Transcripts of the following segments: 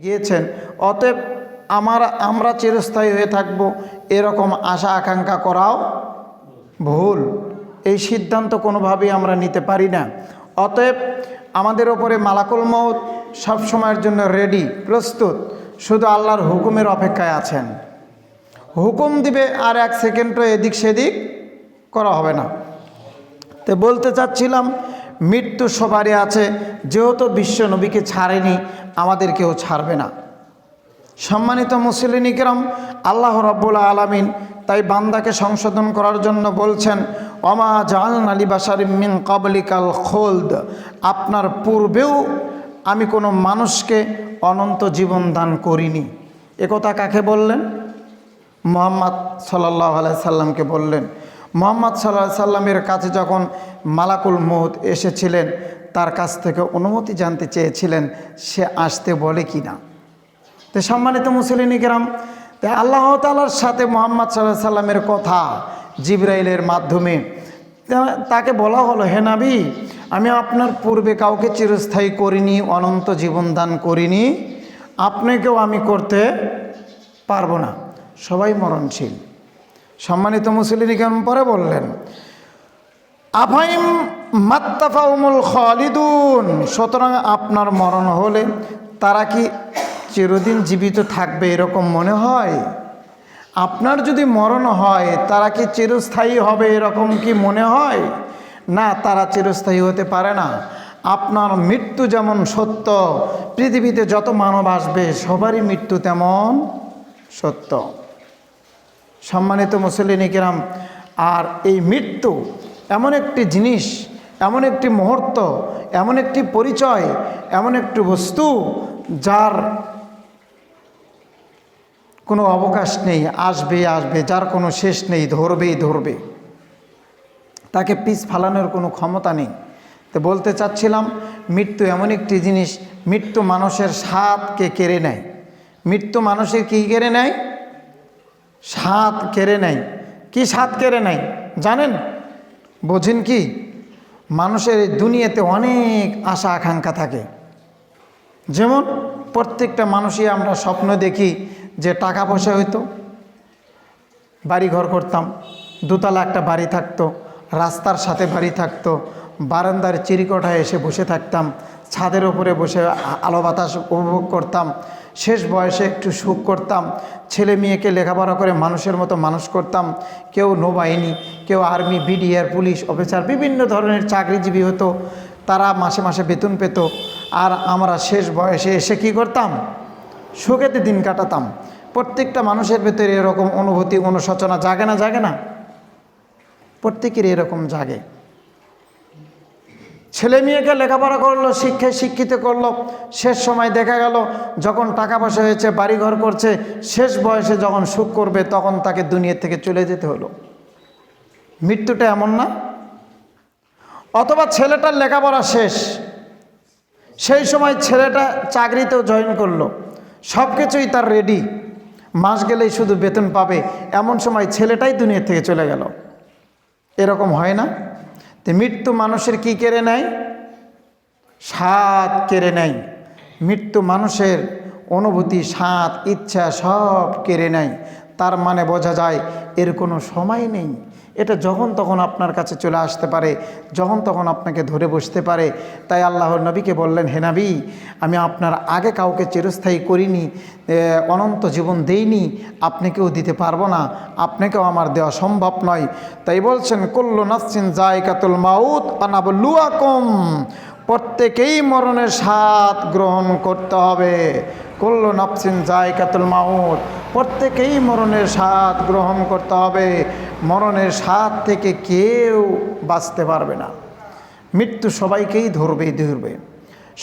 গিয়েছেন, অতএব আমরা চিরস্থায়ী হয়ে থাকব এরকম আশা আকাঙ্ক্ষা করাও ভুল। এই সিদ্ধান্ত কোনোভাবেই আমরা নিতে পারি না। অতএব আমাদের ওপরে মালাকুল মউত সব সময়ের জন্য রেডি, প্রস্তুত, শুধু আল্লাহর হুকুমের অপেক্ষায় আছেন। হুকুম দিবে আর এক সেকেন্ডও এদিক সেদিক করা হবে না। তো বলতে চাচ্ছিলাম, মৃত্যু সবারই আছে, যেহেতু বিশ্ব নবীকে ছাড়েনি, আমাদেরকেও ছাড়বে না। সম্মানিত মুসলিম ইকরাম, আল্লাহ রাব্বুল আলামিন তাই বান্দাকে সংশোধন করার জন্য বলছেন, ওমা জাআলনা লিবাশারিম মিন ক্বাবলিকাল খুলদ, আপনার পূর্বেও আমি কোনো মানুষকে অনন্ত জীবন দান করিনি। একথা কাকে বললেন? মুহাম্মদ সাল্লাল্লাহু আলাইহি সাল্লামকে বললেন। মুহাম্মদ সাল্লাল্লাহু আলাইহি সাল্লামের কাছে যখন মালাকুল মউত এসেছিলেন, তার কাছ থেকে অনুমতি জানতে চেয়েছিলেন সে আসতে বলে কি না। তো সম্মানিত মুসলিম ইকরাম, তাই আল্লাহ তাআলার সাথে মুহাম্মদ সাল্লাল্লাহু আলাইহি সাল্লামের কথা জিবরাইলের মাধ্যমে তাকে বলা হলো, হে নবী, আমি আপনার পূর্বে কাউকে চিরস্থায়ী করিনি, অনন্ত জীবন দান করিনি, আপনাকেও আমি করতে পারবো না, সবাই মরণশীল। সম্মানিত মুসলিম ইকরাম পরে বললেন, আফাইম মাত্তাফাউমুল খালিদুন, সুতরাং আপনার মরণ হলে তারা কি চিরদিন জীবিত থাকবে এরকম মনে হয়? আপনার যদি মরণ হয় তারা কি চিরস্থায়ী হবে এরকম কি মনে হয়? না, তারা চিরস্থায়ী হতে পারে না। আপনার মৃত্যু যেমন সত্য, পৃথিবীতে যত মানব আসবে সবারই মৃত্যু তেমন সত্য। সম্মানিত মুসলিম ইকরাম, আর এই মৃত্যু এমন একটি জিনিস, এমন একটি মুহূর্ত, এমন একটি পরিচয়, এমন একটি বস্তু যার কোনো অবকাশ নেই, আসবে আসবে, যার কোনো শেষ নেই, ধরবেই ধরবে, তাকে পিছ ফালানোর কোনো ক্ষমতা নেই। তো বলতে চাচ্ছিলাম, মৃত্যু এমন একটি জিনিস, মৃত্যু মানুষের স্বাদকে কেড়ে নেয়। মৃত্যু মানুষের কি কেড়ে নেয়? স্বাদ কেড়ে নেয়। কি স্বাদ কেড়ে নেয় জানেন? বোঝেন কি? মানুষের এই দুনিয়াতে অনেক আশা আকাঙ্ক্ষা থাকে। যেমন প্রত্যেকটা মানুষই আমরা স্বপ্ন দেখি যে টাকা পয়সা হইতো, বাড়ি ঘর করতাম, দোতলা একটা বাড়ি থাকতো, রাস্তার সাথে বাড়ি থাকতো, বারান্দার চিরিকোঠায় এসে বসে থাকতাম, ছাদের ওপরে বসে আলো বাতাস উপভোগ করতাম, শেষ বয়সে একটু সুখ করতাম, ছেলে মেয়েকে লেখাপড়া করে মানুষের মতো মানুষ করতাম। কেউ নৌবাহিনী, কেউ আর্মি, বিডিআর, পুলিশ অফিসার, বিভিন্ন ধরনের চাকরিজীবী হতো, তারা মাসে মাসে বেতন পেত। আর আমরা শেষ বয়সে এসে কি করতাম? সুখেতে দিন কাটাতাম। প্রত্যেকটা মানুষের ভেতরে এরকম অনুভূতি, অনুশোচনা জাগে না? জাগে না? প্রত্যেকের এরকম জাগে। ছেলে মেয়েকে লেখাপড়া করলো, শিক্ষায় শিক্ষিত করলো, শেষ সময় দেখা গেল যখন টাকা পয়সা হয়েছে, বাড়িঘর করছে, শেষ বয়সে যখন সুখ করবে তখন তাকে দুনিয়া থেকে চলে যেতে হলো। মৃত্যুটা এমন না? অথবা ছেলেটার লেখাপড়া শেষ, সেই সময় ছেলেটা চাকরিতেও জয়েন করলো, সব কিছুই তার রেডি, মাস গেলেই শুধু বেতন পাবে, এমন সময় ছেলেটাই দুনিয়া থেকে চলে গেল। এরকম হয় না? তো মৃত্যু মানুষের কি কেড়ে নেয়? স্বাদ কেড়ে নেয়। মৃত্যু মানুষের অনুভূতি, স্বাদ, ইচ্ছা সব কেড়ে নেয়। তার মানে বোঝা যায় এর কোনো সময় নেই। এটা যখন তখন আপনার কাছে চলে আসতে পারে, যখন তখন আপনাকে ধরে বসতে পারে। তাই আল্লাহর নবীকে বললেন, হে নবী, আমি আপনার আগে কাউকে চিরস্থায়ী করিনি, অনন্ত জীবন দেইনি, আপনাকেও দিতে পারবো না, আপনাকেও আমার দেওয়া সম্ভব নয়। তাই বলছেন, কুল্লু নাফসিন যায়কাতুল মাউত ওয়া নাবলুয়াকুম, প্রত্যেকেই মরণের স্বাদ গ্রহণ করতে হবে। কুল্লু নাফসিন যায়কাতুল মাউত, প্রত্যেকেই মরণের স্বাদ গ্রহণ করতে হবে। মরণের স্বাদ থেকে কেউ বাঁচতে পারবে না। মৃত্যু সবাইকেই ধরবে।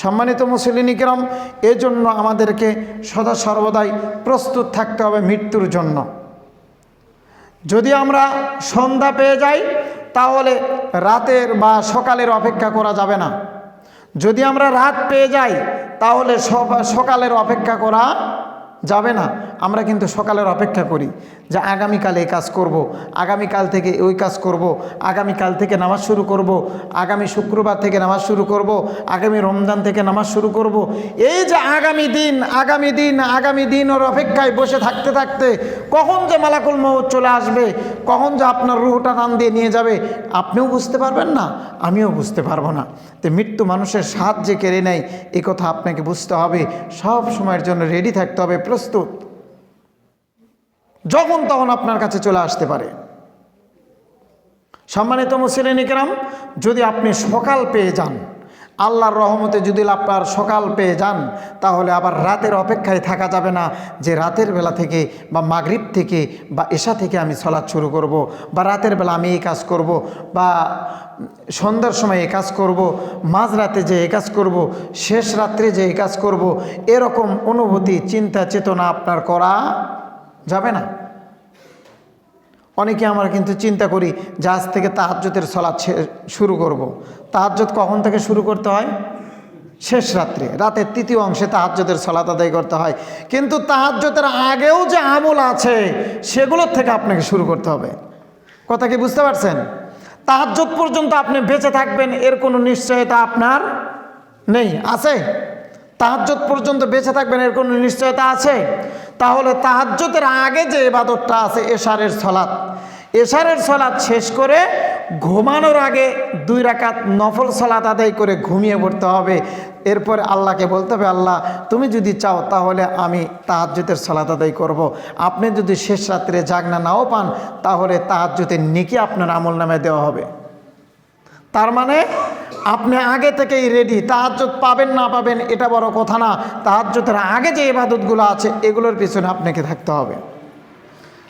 সম্মানিত মুসলিম ইকরাম, এজন্য আমাদেরকে সদা সর্বদাই প্রস্তুত থাকতে হবে মৃত্যুর জন্য। যদি আমরা সন্ধ্যা পেয়ে যাই তাহলে রাতের বা সকালের অপেক্ষা করা যাবে না। যদি আমরা রাত পেয়ে যাই তাহলে সকালের অপেক্ষা করা যাবে না। আমরা কিন্তু সকালের অপেক্ষা করি যে আগামীকাল এই কাজ করব, আগামীকাল থেকে ওই কাজ করব, আগামীকাল থেকে নামাজ শুরু করব, আগামী শুক্রবার থেকে নামাজ শুরু করব, আগামী রমজান থেকে নামাজ শুরু করব। এই যে আগামী দিন ওর অপেক্ষায় বসে থাকতে থাকতে কখন যে মালাকুল মউত চলে আসবে, কখন যে আপনার রুহটা টান দিয়ে নিয়ে যাবে, আপনিও বুঝতে পারবেন না, আমিও বুঝতে পারবো না। তো মৃত্যু মানুষের স্বাদ যে কেড়ে নেয় এই কথা আপনাকে বুঝতে হবে, সব সময়ের জন্য রেডি থাকতে হবে, প্রস্তুত, যখন তখন আপনার কাছে চলে আসতে পারে। সম্মানিত মুসলিম ইকরাম, যদি আপনি সকাল পেয়ে যান, আল্লাহর রহমতে যদি আপনার সকাল পেয়ে যান, তাহলে আবার রাতের অপেক্ষায় থাকা যাবে না যে রাতের বেলা থেকে বা মাগরিব থেকে বা এশা থেকে আমি সালাত শুরু করব, বা রাতের বেলা আমি এই কাজ করব, বা সন্ধ্যার সময় এই কাজ করব, মাঝরাতে যে এই কাজ করব, শেষ রাত্রে যে এই কাজ করব, এরকম অনুভূতি চিন্তা চেতনা আপনার করা যাবে না। অনেকে আমরা কিন্তু চিন্তা করি যে আজ থেকে তাহাজ্জুদের সালাত শুরু করব। তাহাজ্জুদ কখন থেকে শুরু করতে হয়? শেষ রাত্রে, রাতের তৃতীয় অংশে তাহাজ্জুদের সালাত আদায় করতে হয়। কিন্তু তাহাজ্জুদের আগেও যে আমল আছে সেগুলোর থেকে আপনাকে শুরু করতে হবে। কথা কি বুঝতে পারছেন? তাহাজ্জুদ পর্যন্ত আপনি বেঁচে থাকবেন এর কোনো নিশ্চয়তা আপনার নেই, আছে? তাহাজ্জুদ পর্যন্ত বেঁচে থাকবেন এর কোনো নিশ্চয়তা আছে? তাহলে তাহাজ্জুদের আগে যে ইবাদতটা আছে এশারের সালাত, এশারের সালাত শেষ করে ঘুমানোর আগে 2 রাকাত নফল সালাত আদায় করে ঘুমিয়ে পড়তে হবে। এরপরে আল্লাহকে বলতে হবে, আল্লাহ তুমি যদি চাও তাহলে আমি তাহাজ্জুদের সালাত আদায় করব। আপনি যদি শেষ রাত্রে জাগনা নাও পান তাহলে তাহাজ্জুদের নেকি আপনার আমলনামায় দেওয়া হবে। তার মানে আপনি আগে থেকেই রেডি। তাহাজ্জুদ পাবেন না পাবেন এটা বড় কথা না, তাহাজ্জুদের আগে যে ইবাদতগুলো আছে এগুলোর পিছনে আপনাকে থাকতে হবে।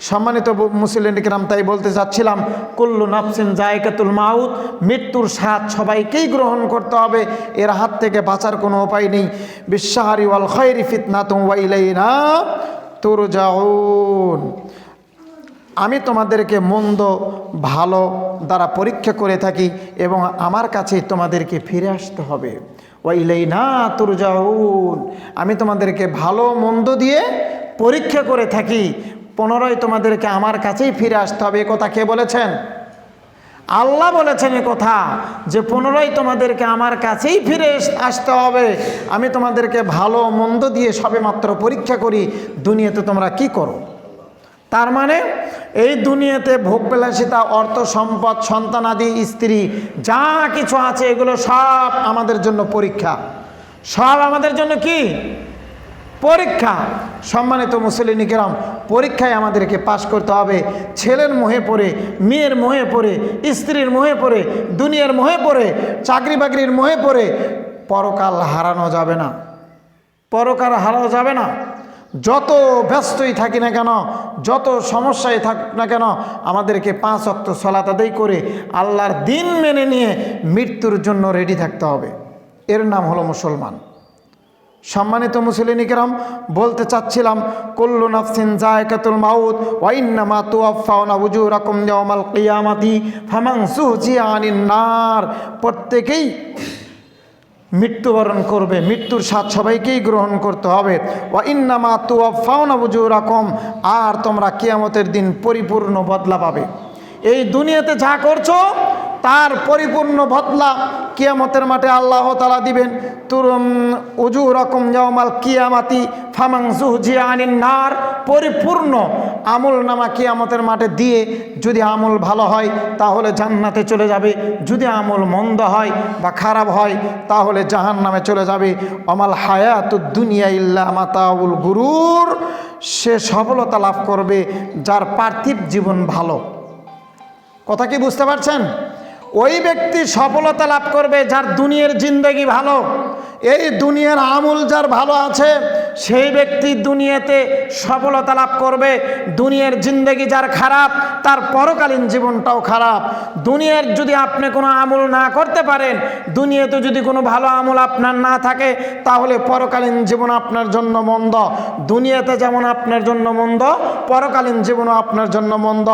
সম্মানিত মুসলিম কিরাম, তাই বলতে চাচ্ছিলাম, কুল্লু নাফসিন যায়কাতুল মাউত, মৃত্যুর স্বাদ সবাইকেই গ্রহণ করতে হবে, এর হাত থেকে বাঁচার কোনো উপায় নেই। বিশ-শাহরি ওয়াল খায়রি ফিতনাতুন ওয়া ইলাইনা তুরজাউন। আমি তোমাদেরকে মন্দ ভালো দ্বারা পরীক্ষা করে থাকি এবং আমার কাছে তোমাদেরকে ফিরে আসতে হবে। ওয়া ইলাইনা তুরজাউন, আমি তোমাদেরকে ভালো মন্দ দিয়ে পরীক্ষা করে থাকি, পুনরায় তোমাদেরকে আমার কাছেই ফিরে আসতে হবে। এ কথা কে বলেছেন? আল্লাহ বলেছেন এ কথা, যে পুনরায় তোমাদেরকে আমার কাছেই ফিরে আসতে হবে। আমি তোমাদেরকে ভালো মন্দ দিয়ে সবেমাত্র পরীক্ষা করি, দুনিয়াতে তোমরা কি করো। তার মানে এই দুনিয়াতে ভোগবিলাসিতা, অর্থ সম্পদ, সন্তানাদি, স্ত্রী যা কিছু আছে এগুলো সব আমাদের জন্য পরীক্ষা, সব আমাদের জন্য কি পরীক্ষা। সম্মানিত মুসলিম কিরাম, পরীক্ষায় আমাদেরকে পাশ করতে হবে। ছেলের মোহে পড়ে, মেয়ের মোহে পড়ে, স্ত্রীর মোহে পড়ে, দুনিয়ার মোহে পড়ে, চাকরি বাকরির মোহে পড়ে পরকাল হারানো যাবে না, পরকাল হারানো যাবে না। যত ব্যস্তই থাকি না কেন, যত সমস্যায় থাক না কেন, আমাদেরকে 5 ওয়াক্ত সালাত আদায় করে আল্লাহর দিন মেনে নিয়ে মৃত্যুর জন্য রেডি থাকতে হবে। এর নাম হলো মুসলমান। সম্মানিত মুসলিম কিরাম, বলতে চাচ্ছিলাম, কুল্লু নাফসিন যায়কাতুল মাউত ওয়া ইন্নামা তুওয়াফাউনা উজুরাকুম ইয়াওমাল কিয়ামাতি ফামান যুহজিয়া আনিন নার। প্রত্যেকেই মৃত্যুবরণ করবে, মৃত্যুর স্বাদ সবাইকেই গ্রহণ করতে হবে। ওয়া ইন্নামা তুওয়াফাউনা উজুরাকুম, আর তোমরা কিয়ামতের দিন পরিপূর্ণ বদলা পাবে। এই দুনিয়াতে যা করছো তার পরিপূর্ণ বদলা কিয়ামতের মাঠে আল্লাহ তাআলা দিবেন। উজুরাকুম ইয়াওমাল কিয়ামাতি ফামান যুহজিয়া আনিন নার, পরিপূর্ণ আমল নামা কিয়ামতের মাঠে দিয়ে, যদি আমল ভালো হয় তাহলে জান্নাতে চলে যাবে, যদি আমল মন্দ হয় বা খারাপ হয় তাহলে জাহান্নামে চলে যাবে। আমাল হায়াতুদ দুনিয়া ইল্লা মাতাউল গুরুর, সে সফলতা লাভ করবে যার পার্থিব জীবন ভালো। কথা কি বুঝতে পারছেন? ওই ব্যক্তি সফলতা লাভ করবে যার দুনিয়ার জিন্দেগি ভালো। এই দুনিয়ার আমল যার ভালো আছে সেই ব্যক্তি দুনিয়াতে সফলতা লাভ করবে। দুনিয়ার জিন্দেগি যার খারাপ তার পরকালীন জীবনটাও খারাপ। দুনিয়ার যদি আপনি কোনো আমল না করতে পারেন, দুনিয়াতে যদি কোনো ভালো আমল আপনার না থাকে, তাহলে পরকালীন জীবন আপনার জন্য মন্দ। দুনিয়াতে যেমন আপনার জন্য মন্দ, পরকালীন জীবনও আপনার জন্য মন্দ।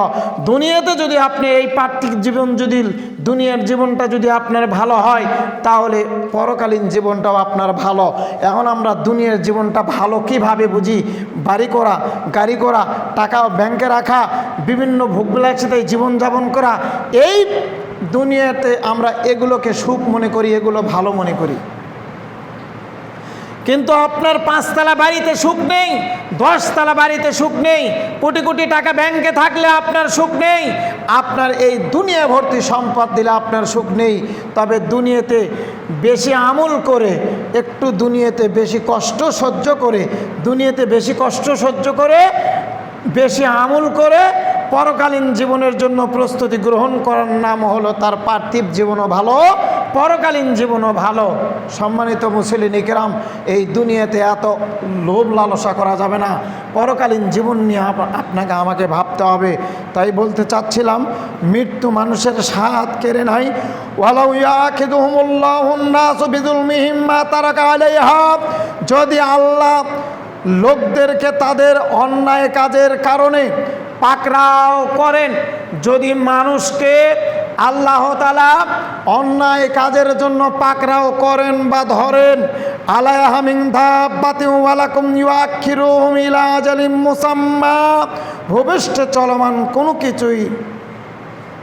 দুনিয়াতে যদি আপনি এই পার্থিব জীবন, যদি দুনিয়ার জীবনটা যদি আপনার ভালো হয়, তাহলে পরকালীন জীবনটাও আপনার ভালো। এখন আমরা দুনিয়ার জীবনটা ভালো কিভাবে বুঝি? বাড়ি করা, গাড়ি করা, টাকা ব্যাংকে রাখা, বিভিন্ন ভোগবিলাসিতায় জীবনযাপন করা, এই দুনিয়াতে আমরা এগুলোকে সুখ মনে করি, এগুলো ভালো মনে করি। কিন্তু আপনার 5 তলা বাড়িতে সুখ নেই, 10 তলা বাড়িতে সুখ নেই, কোটি কোটি টাকা ব্যাংকে থাকলে আপনার সুখ নেই, আপনার এই দুনিয়া ভর্তি সম্পদ দিলে আপনার সুখ নেই। তবে দুনিয়াতে বেশি আমল করে, একটু দুনিয়াতে বেশি কষ্ট সহ্য করে, দুনিয়াতে বেশি কষ্ট সহ্য করে, বেশি আমল করে পরকালীন জীবনের জন্য প্রস্তুতি গ্রহণ করার নাম হলো তার পার্থিব জীবনও ভালো, পরকালীন জীবনও ভালো। সম্মানিত মুসলিম ইকরাম, এই দুনিয়াতে এত লোভ লালসা করা যাবে না, পরকালীন জীবন নিয়ে আপনাকে আমাকে ভাবতে হবে। তাই বলতে চাচ্ছিলাম, মৃত্যু মানুষের স্বাদ কেড়ে নাই। ওয়ালাউ ইয়াখিদুহুমুল্লাহুন নাসু বিযুলমিহিম মা তারাকা আলাইহা, যদি আল্লাহ লোকদেরকে তাদের অন্যায় কাজের কারণে পাকড়াও করেন, যদি মানুষকে আল্লাহ তাআলা অন্যায় কাজের জন্য পাকড়াও করেন বা ধরেন, আলাইহা মিন দাব্বাতিন ওয়ালাকুম ইউআখিরুহুম ইলা আজালিম মুসাম্মা, ভবিষ্যতে চলমান কোনো কিছুই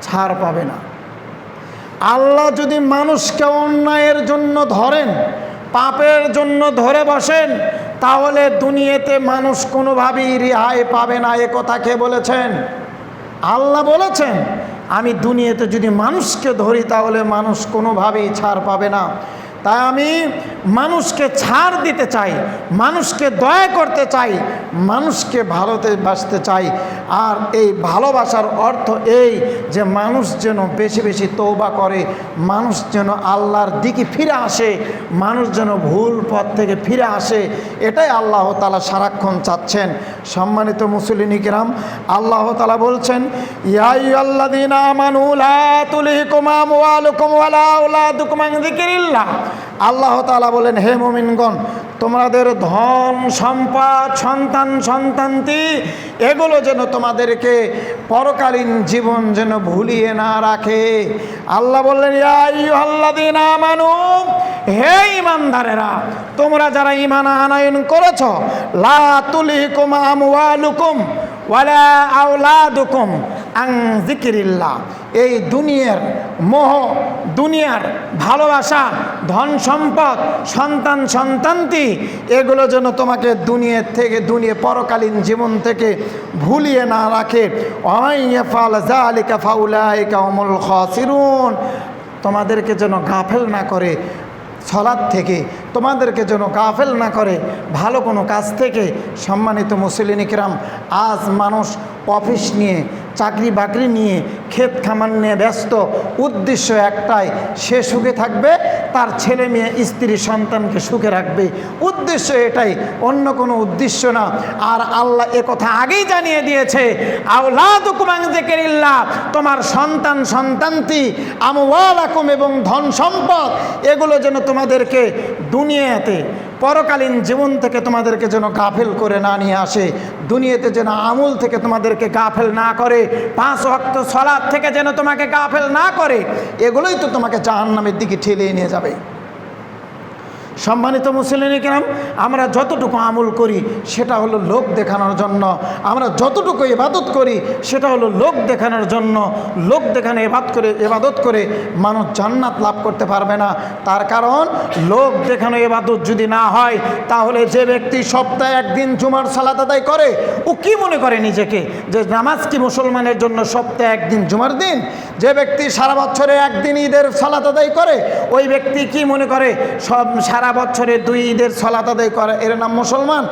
ছাড় পাবে না। আল্লাহ যদি মানুষকে অন্যায়ের জন্য ধরেন, পাপের জন্য ধরে বসেন, তাহলে দুনিয়াতে মানুষ কোনোভাবেই রেহাই পাবে না। এ কথা কে বলেছেন? আল্লাহ বলেছেন, আমি দুনিয়াতে যদি মানুষকে ধরি তাহলে মানুষ কোনোভাবেই ছাড় পাবে না। তাই আমি মানুষকে ছাড় দিতে চাই, মানুষকে দয়া করতে চাই, মানুষকে ভালোতে বাসতে চাই। আর এই ভালোবাসার অর্থ এই যে মানুষ যেন বেশি বেশি তওবা করে, মানুষ যেন আল্লাহর দিকে ফিরে আসে, মানুষ যেন ভুল পথ থেকে ফিরে আসে, এটাই আল্লাহ তাআলা সারাক্ষণ চাচ্ছেন। সম্মানিত মুসলিম কিরাম, আল্লাহ তাআলা বলছেন, ইয়া আইয়ুহাল্লাযীনা আমানু লা তুলহিকুম আমওয়ালুকুম ওয়ালা আওলাদুকুম আন যিকরিল্লাহ। আল্লাহ তাআলা বলেন, হে মুমিনগণ, তোমাদের ধন সম্পদ, সন্তান সন্তান্তি, এগুলো যেন তোমাদেরকে পরকালীন জীবন যেন ভুলিয়ে না রাখে। আল্লাহ বললেন, ইয়া আইয়ুহাল্লাযীনা আমানু, হে ঈমানদারেরা, তোমরা যারা ঈমান আনয়ন করেছ, লা তুলহিকুম আমওয়ালুকুম ওয়ালা আওলাদুকুম আন যিকরিল্লাহ। এই দুনিয়ার মোহ, দুনিয়ার ভালোবাসা, ধন সম্পদ, সন্তান সন্তান্তি, এগুলো যেন তোমাকে দুনিয়ার থেকে, দুনিয়া পরকালীন জীবন থেকে ভুলিয়ে না রাখে। ওয়াইয়াফাল যালিকা ফাউলাইকা হুমুল খাসিরুন, তোমাদেরকে যেন গাফেল না করে সালাত থেকে, তোমাদেরকে যেন গাফেল না করে ভালো কোনো কাজ থেকে। সম্মানিত মুসলিম কিরাম, আজ মানুষ অফিস নিয়ে, চাকরি বাকরি নিয়ে, ক্ষেত খামার নিয়ে ব্যস্ত, উদ্দেশ্য একটাই, সে সুখে থাকবে, তার ছেলে মেয়ে স্ত্রী সন্তানকে সুখে রাখবে, উদ্দেশ্য এটাই, অন্য কোনো উদ্দেশ্য না। আর আল্লাহ এ কথা আগেই জানিয়ে দিয়েছে, আওলাদুকুম আন যিকরিল্লাহ, তোমার সন্তান সন্তান্তি, আমওয়ালাকুম, এবং ধন সম্পদ, এগুলো যেন তোমাদেরকে দুনিয়াতে পরকালীন জীবন থেকে তোমাদেরকে যেন গাফেল করে না নিয়ে আসে, দুনিয়াতে যেন আমল থেকে তোমাদেরকে গাফেল না করে, 5 ওয়াক্ত সালাত থেকে যেন তোমাকে গাফেল না করে। এগুলোই তো তোমাকে জাহান্নামের দিকে ঠেলে নিয়ে যাবে। সম্মানিত মুসলিম কিরাম, আমরা যতটুকু আমল করি সেটা হলো লোক দেখানোর জন্য, আমরা যতটুকু ইবাদত করি সেটা হলো লোক দেখানোর জন্য। লোক দেখানো ইবাদত করে মানুষ জান্নাত লাভ করতে পারবে না। তার কারণ লোক দেখানো ইবাদত যদি না হয়, তাহলে যে ব্যক্তি সপ্তাহে একদিন জুমার সালাত আদায় করে, ও কি মনে করে নিজেকে যে নামাজ কি মুসলমানের জন্য সপ্তাহে একদিন জুমার দিন? যে ব্যক্তি সারা বছরে একদিন ঈদের সালাত আদায় করে, ওই ব্যক্তি কি মনে করে সারা বছরে 2 ঈদের সালাত আদায় করে, এর নাম মুসলমান?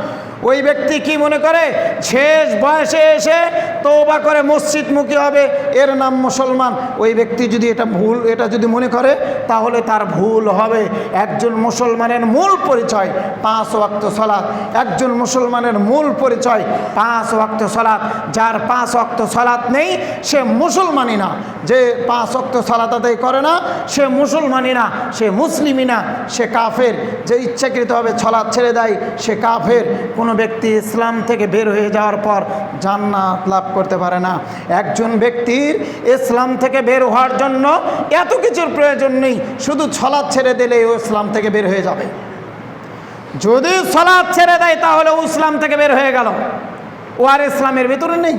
ওই ব্যক্তি কি মনে করে শেষ বয়সে এসে তওবা করে মসজিদমুখী হবে, এর নাম মুসলমান? ওই ব্যক্তি যদি এটা যদি মনে করে, তাহলে তার ভুল হবে। একজন মুসলমানের মূল পরিচয় 5 ওয়াক্ত সালাত। একজন মুসলমানের মূল পরিচয় 5 ওয়াক্ত সালাত। যার 5 ওয়াক্ত সালাত নেই, সে মুসলমানই না। যে 5 ওয়াক্ত সালাত আদায় করে না, সে মুসলমানই না, সে মুসলিমই না, সে কাফের। যে ইচ্ছাকৃতভাবে সালাত ছেড়ে দেয়, সে কাফের। কোনো ব্যক্তি ইসলাম থেকে বের হয়ে যাওয়ার পর জান্নাত লাভ করতে পারে না। একজন ব্যক্তির ইসলাম থেকে বের হওয়ার জন্য এত কিছুর প্রয়োজন নেই, শুধু সালাত ছেড়ে দিলেই ও ইসলাম থেকে বের হয়ে যাবে। যদি সালাত ছেড়ে দেয় তাহলে ও ইসলাম থেকে বের হয়ে গেল, ও আর ইসলামের ভিতরে নেই।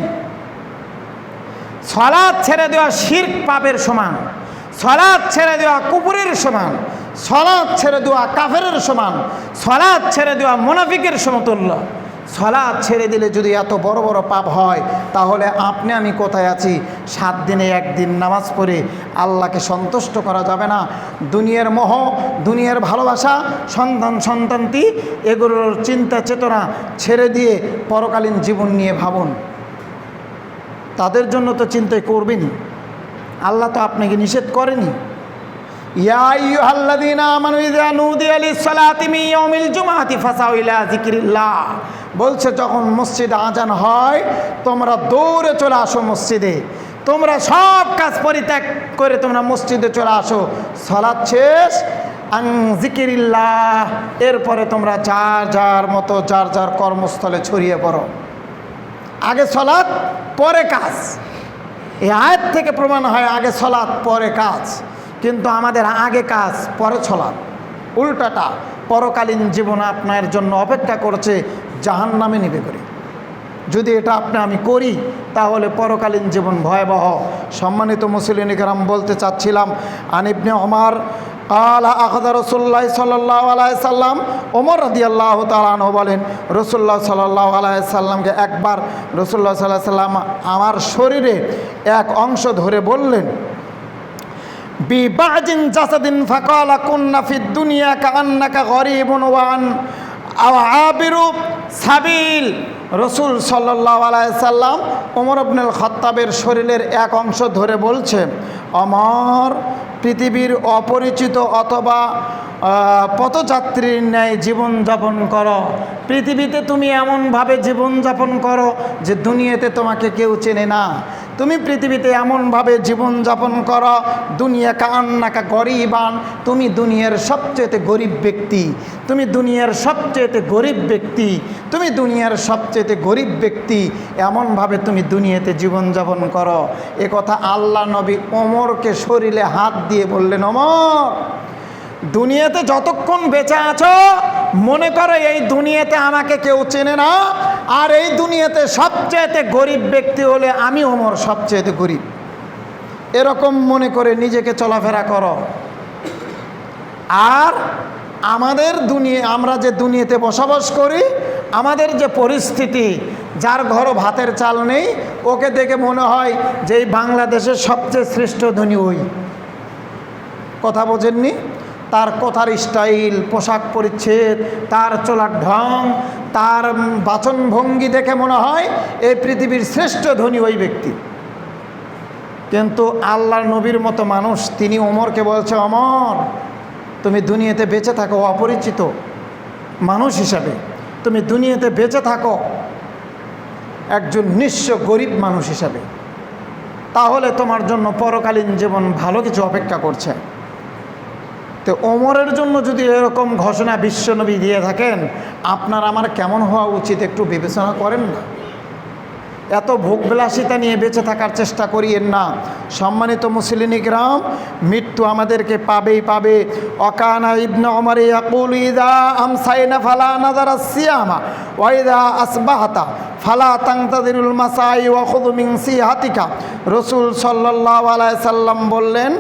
সালাত ছেড়ে দেওয়া শিরক পাপের সমান, সালাত ছেড়ে দেওয়া কুফরের সমান, সালাত ছেড়ে দেওয়া কাফেরের সমান, সালাত ছেড়ে দেওয়া মুনাফিকের সমতুল্য। সালাত ছেড়ে দিলে যদি এত বড় বড় পাপ হয়, তাহলে আপনি আমি কোথায় আছি? 7 দিনে 1 দিন নামাজ পড়ে আল্লাহকে সন্তুষ্ট করা যাবে না? দুনিয়ার মোহ, দুনিয়ার ভালোবাসা, সন্তানতি, এগুলোর চিন্তা চেতনা ছেড়ে দিয়ে পরকালীন জীবন নিয়ে ভাবুন। তাদের জন্য তো চিন্তাই করবেনই, আল্লাহ তো আপনাকে নিষেধ করেনি। ইয়া আইয়ুহাল্লাযীনা আমানু ইযা নুদিয়া লিস-সালাতি মিন ইয়াউমিল জুমআতি ফাসাউ ইলা যিকরিল্লাহ, বলছে যখন মসজিদে আজান হয় তোমরা দৌড়ে চলে আসো মসজিদে, তোমরা সব কাজ পরিত্যাগ করে তোমরা মসজিদে চলে আসো। সালাত শেষ, আন যিকরিল্লাহ, এরপরে তোমরা যার যার মতো যার যার কর্মস্থলে ছড়িয়ে পড়ো। আগে সালাত পরে কাজ, এই আয়াত থেকে প্রমাণ হয় আগে সালাত পরে কাজ। কিন্তু আমাদের আগে কাজ পরে সালাত, উল্টাটা। পরকালীন জীবন আপনার জন্য অপেক্ষা করছে জাহান্নামে নিবে করে। যদি এটা আমি করি তাহলে পরকালীন জীবন ভয়াবহ। সম্মানিত মুসলিম ইকরাম, বলতে চাচ্ছিলাম আন ইবনে ওমর আলা আখাযা রাসূলুল্লাহ সাল্লাল্লাহু আলাইহি সাল্লাম, ওমর রাদিয়াল্লাহু তাআলা আনহু বলেন, রাসূলুল্লাহ সাল্লাল্লাহু আলাইহি সাল্লামকে একবার রাসূলুল্লাহ সাল্লাল্লাহু আলাইহি সাল্লাম আমার শরীরে এক অংশ ধরে বললেন, বিবাজিন জাসাদিন ফাকালা কুন্না ফিদ দুনিয়া কাআন্নাকা গরীবুন ওয়া আবিরু সাবিল। রাসূল সাল্লাল্লাহু আলাইহি সাল্লাম ওমর ইবনুল খাত্তাবের শরীরের এক অংশ ধরে বলছে, ওমর, পৃথিবীর অপরিচিত অথবা পথযাত্রীর ন্যায় জীবনযাপন করো। পৃথিবীতে তুমি এমনভাবে জীবনযাপন করো যে দুনিয়াতে তোমাকে কেউ চেনে না। তুমি পৃথিবীতে এমনভাবে জীবনযাপন করো, দুনিয়া কান্নাকা গরিবান, তুমি দুনিয়ার সবচেয়ে গরিব ব্যক্তি, তুমি দুনিয়ার সবচেয়ে গরিব ব্যক্তি, তুমি দুনিয়ার সবচেয়ে গরিব ব্যক্তি, এমনভাবে তুমি দুনিয়াতে জীবনযাপন করো। এ কথা আল্লাহ নবী ওমরকে শরীরে হাত দিয়ে বললেন, ওমর, দুনিয়াতে যতক্ষণ বেঁচে আছো মনে করো এই দুনিয়াতে আমাকে কেউ চেনে না, আর এই দুনিয়াতে সবচেয়ে গরিব ব্যক্তি হলে আমি ওমর সবচেয়ে গরিব। এরকম মনে করে নিজেকে চলাফেরা করো। আর আমাদের আমরা যে দুনিয়াতে বসবাস করি, আমাদের যে পরিস্থিতি, যার ঘরও ভাতের চাল নেই, ওকে দেখে মনে হয় যে এই বাংলাদেশের সবচেয়ে শ্রেষ্ঠ ধনী ওই। কথা বোঝেননি? তার কথার স্টাইল, পোশাক পরিচ্ছদ, তার চলার ঢং, তার বাচনভঙ্গি দেখে মনে হয় এই পৃথিবীর শ্রেষ্ঠ ধনী ওই ব্যক্তি। কিন্তু আল্লাহর নবীর মতো মানুষ, তিনি ওমরকে বলছে, ওমর, তুমি দুনিয়াতে বেঁচে থাকো অপরিচিত মানুষ হিসাবে, তুমি দুনিয়াতে বেঁচে থাকো একজন নিঃস্ব গরিব মানুষ হিসাবে, তাহলে তোমার জন্য পরকালীন জীবন ভালো কিছু অপেক্ষা করছে। তো ওমরের জন্য যদি এরকম ঘোষণা বিশ্বনবী দিয়ে থাকেন, আপনার আমার কেমন হওয়া উচিত একটু বিবেচনা করেন না। এত ভোগবিলাসিতা নিয়ে বেঁচে থাকার চেষ্টা করিয়েন না। সম্মানিত মুসলিম ইকরাম, মৃত্যু আমাদেরকে পাবেই পাবে। ওয়াকানা ইবনে ওমর ইয়াকুলু ইযা আমসাইনা ফালা নাযারা সিয়ামা ওয়া ইযা আসবাহতা ফালা তানতাযিরুল মাসাই ওয়া খুযু মিন সিহাতিকা। রাসূল সাল্লাল্লাহু আলাইহি সাল্লাম বললেন,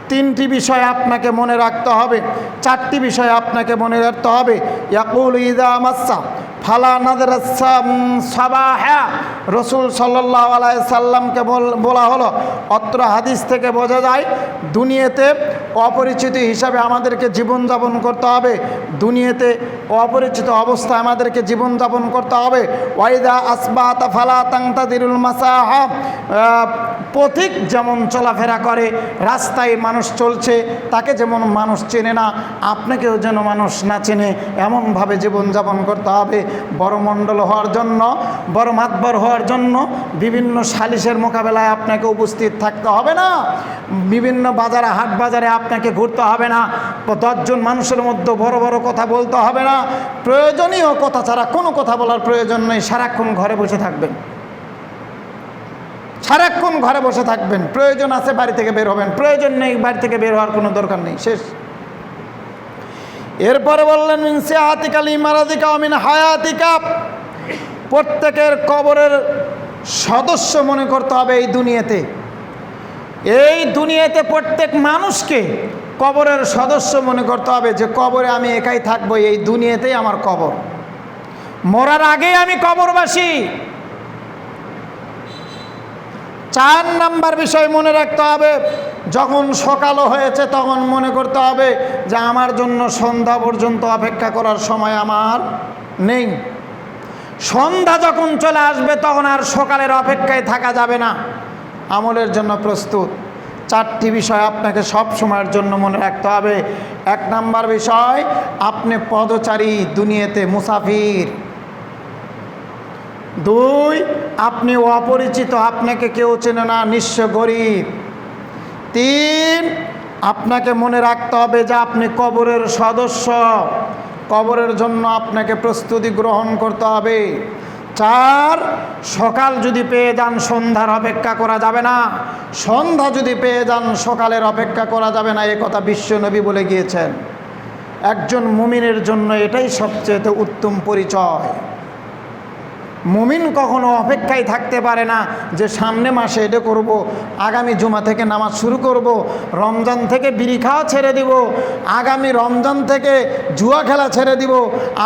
3টি বিষয় আপনাকে মনে রাখতে হবে, 4টি বিষয় আপনাকে মনে রাখতে হবে। ইয়াকুলু ইযা মাসসা ফালা নাযারা সাবাহা। রাসূল সাল্লাল্লাহু আলাইহি সাল্লামকে বলা হলো, অত্র হাদিস থেকে বোঝা যায় দুনিয়াতে অপরিচিত হিসাবে আমাদেরকে জীবনযাপন করতে হবে, দুনিয়াতে অপরিচিত অবস্থায় আমাদেরকে জীবনযাপন করতে হবে। ওয়াইদা আসবাহতা ফালা তানতাযিরুল মাসাহা। পথিক যেমন চলাফেরা করে, রাস্তায় মানুষ চলছে, তাকে যেমন মানুষ চেনে না, আপনাকেও যেন মানুষ না চেনে, এমনভাবে জীবনযাপন করতে হবে। বড় মণ্ডল হওয়ার জন্য, বড় মাতবর হওয়ার জন্য বিভিন্ন সালিশের মোকাবেলায় আপনাকে উপস্থিত থাকতে হবে না, বিভিন্ন বাজারে হাট বাজারে আপনাকে ঘুরতে হবে না, 10 জন মানুষের মধ্যে বড় বড় কথা বলতে হবে না, প্রয়োজনীয় কথা ছাড়া কোনো কথা বলার প্রয়োজন নেই। সারাক্ষণ ঘরে বসে থাকবেন, সারাক্ষণ ঘরে বসে থাকবেন। প্রয়োজন আছে বাড়ি থেকে বের হবেন, প্রয়োজন নেই বাড়ি থেকে বের হওয়ার কোনো দরকার নেই, শেষ। এরপরে বললেন মিন সিহাতিকা লিমারাদিকা ওয়া মিন হায়াতিকা, প্রত্যেকের কবরের সদস্য মনে করতে হবে এই দুনিয়াতে। এই দুনিয়াতে প্রত্যেক মানুষকে কবরের সদস্য মনে করতে হবে যে কবরে আমি একাই থাকবো, এই দুনিয়াতেই আমার কবর, মরার আগেই আমি কবরবাসী। 4 নাম্বার বিষয় মনে রাখতে হবে, যখন সকালও হয়েছে তখন মনে করতে হবে যে আমার জন্য সন্ধ্যা পর্যন্ত অপেক্ষা করার সময় আমার নেই। সন্ধ্যা যখন চলে আসবে তখন আর সকালের অপেক্ষায় থাকা যাবে না, আমলের জন্য প্রস্তুত। 4টি বিষয় আপনাকে সব সময়ের জন্য মনে রাখতে হবে। 1 নাম্বার বিষয়, আপনি পদচারী, দুনিয়াতে মুসাফির। 2, আপনি অপরিচিত, আপনাকে কেউ চেনে না, নিঃস্ব গরিব। 3, আপনাকে মনে রাখতে হবে যে আপনি কবরের সদস্য, কবরের জন্য আপনাকে প্রস্তুতি গ্রহণ করতে হবে। 4, সকাল যদি পেয়ে যান সন্ধ্যার অপেক্ষা করা যাবে না, সন্ধ্যা যদি পেয়ে যান সকালের অপেক্ষা করা যাবে না, এ কথা বিশ্বনবী বলে গিয়েছেন। একজন মুমিনের জন্য এটাই সবচেয়ে উত্তম পরিচয়। মুমিন কখনো অপেক্ষায় থাকতে পারে না যে সামনে মাসে এটা করব, আগামী জুমা থেকে নামাজ শুরু করব, রমজান থেকে বিড়ি খাওয়া ছেড়ে দিব, আগামী রমজান থেকে জুয়া খেলা ছেড়ে দিব,